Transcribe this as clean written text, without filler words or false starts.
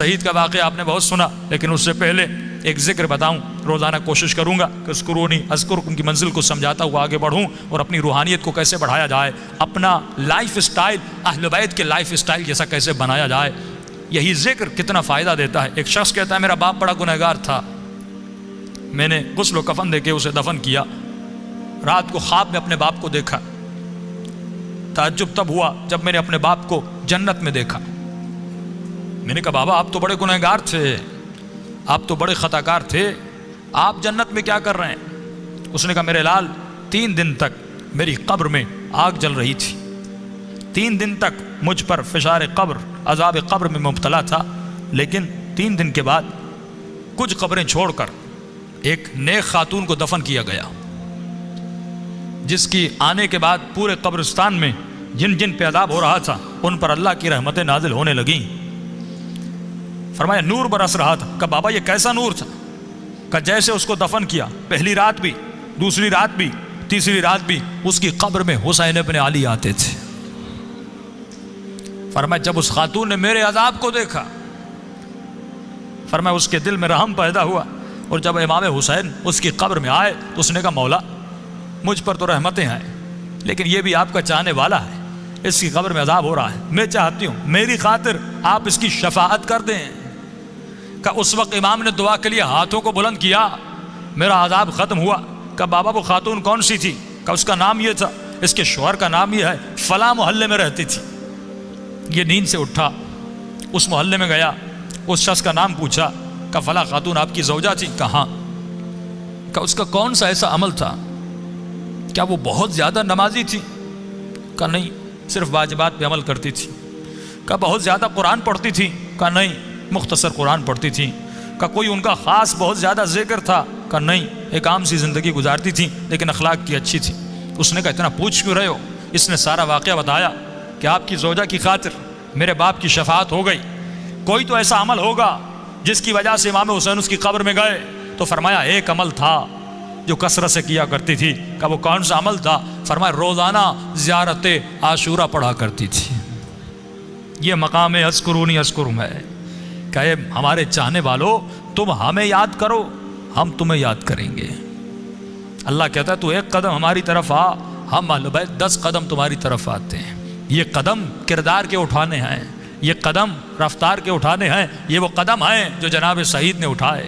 شہید کا واقعہ آپ نے بہت سنا، لیکن اس سے پہلے ایک ذکر بتاؤں. روزانہ کوشش کروں گا کہ اذکرونی اذکرکم کی منزل کو سمجھاتا ہوا آگے بڑھوں اور اپنی روحانیت کو کیسے بڑھایا جائے، اپنا لائف سٹائل اہل بیت کے لائف سٹائل جیسا کیسے بنایا جائے. یہی ذکر کتنا فائدہ دیتا ہے. ایک شخص کہتا ہے میرا باپ بڑا گنہگار تھا، میں نے غسل و کفن دے کے اسے دفن کیا، رات کو خواب میں اپنے باپ کو دیکھا، تعجب تب ہوا جب میں نے اپنے باپ کو جنت میں دیکھا. میں نے کہا بابا آپ تو بڑے گنہگار تھے، آپ تو بڑے خطا کار تھے، آپ جنت میں کیا کر رہے ہیں؟ اس نے کہا میرے لال 3 دن تک میری قبر میں آگ جل رہی تھی، 3 دن تک مجھ پر فشار قبر عذاب قبر میں مبتلا تھا، لیکن 3 دن کے بعد کچھ قبریں چھوڑ کر ایک نیک خاتون کو دفن کیا گیا، جس کی آنے کے بعد پورے قبرستان میں جن جن پہ عذاب ہو رہا تھا ان پر اللہ کی رحمتیں نازل ہونے لگیں. فرمایا نور برس رہا تھا. کہا بابا یہ کیسا نور تھا؟ کہا جیسے اس کو دفن کیا پہلی رات بھی، دوسری رات بھی، تیسری رات بھی اس کی قبر میں حسین ابن علی آتے تھے. فرمایا جب اس خاتون نے میرے عذاب کو دیکھا، فرمایا اس کے دل میں رحم پیدا ہوا، اور جب امام حسین اس کی قبر میں آئے تو اس نے کہا مولا مجھ پر تو رحمتیں ہیں، لیکن یہ بھی آپ کا چاہنے والا ہے، اس کی قبر میں عذاب ہو رہا ہے، میں چاہتی ہوں میری خاطر آپ اس کی شفاعت کر دیں. کہ اس وقت امام نے دعا کے لیے ہاتھوں کو بلند کیا، میرا عذاب ختم ہوا. کہ بابا وہ خاتون کون سی تھی؟ کہ اس کا نام یہ تھا، اس کے شوہر کا نام یہ ہے، فلاں محلے میں رہتی تھی. یہ نیند سے اٹھا، اس محلے میں گیا، اس شخص کا نام پوچھا، کہ فلاں خاتون آپ کی زوجہ تھی؟ کہاں؟ کہ اس کا کون سا ایسا عمل تھا؟ کیا وہ بہت زیادہ نمازی تھی؟ کہ نہیں، صرف واجبات پہ عمل کرتی تھی. کہ بہت زیادہ قرآن پڑھتی تھی؟ کہ نہیں، مختصر قرآن پڑھتی تھی. کہ کوئی ان کا خاص بہت زیادہ ذکر تھا؟ کہ نہیں، ایک عام سی زندگی گزارتی تھی لیکن اخلاق کی اچھی تھی. اس نے کہا اتنا پوچھ کیوں رہے ہو؟ اس نے سارا واقعہ بتایا کہ آپ کی زوجہ کی خاطر میرے باپ کی شفاعت ہو گئی. کوئی تو ایسا عمل ہوگا جس کی وجہ سے امام حسین اس کی قبر میں گئے. تو فرمایا ایک عمل تھا جو کثرت سے کیا کرتی تھی. کہ وہ کون سا عمل تھا؟ فرمایا روزانہ زیارت عاشورہ پڑھا کرتی تھی. یہ مقام اذکرونی اذکرکم ہے کہ اے ہمارے چاہنے والوں تم ہمیں یاد کرو، ہم تمہیں یاد کریں گے. اللہ کہتا ہے تو 1 قدم ہماری طرف آ، ہم اہل بیت 10 قدم تمہاری طرف آتے ہیں. یہ قدم کردار کے اٹھانے ہیں، یہ قدم رفتار کے اٹھانے ہیں، یہ وہ قدم ہیں جو جناب سعید نے اٹھائے.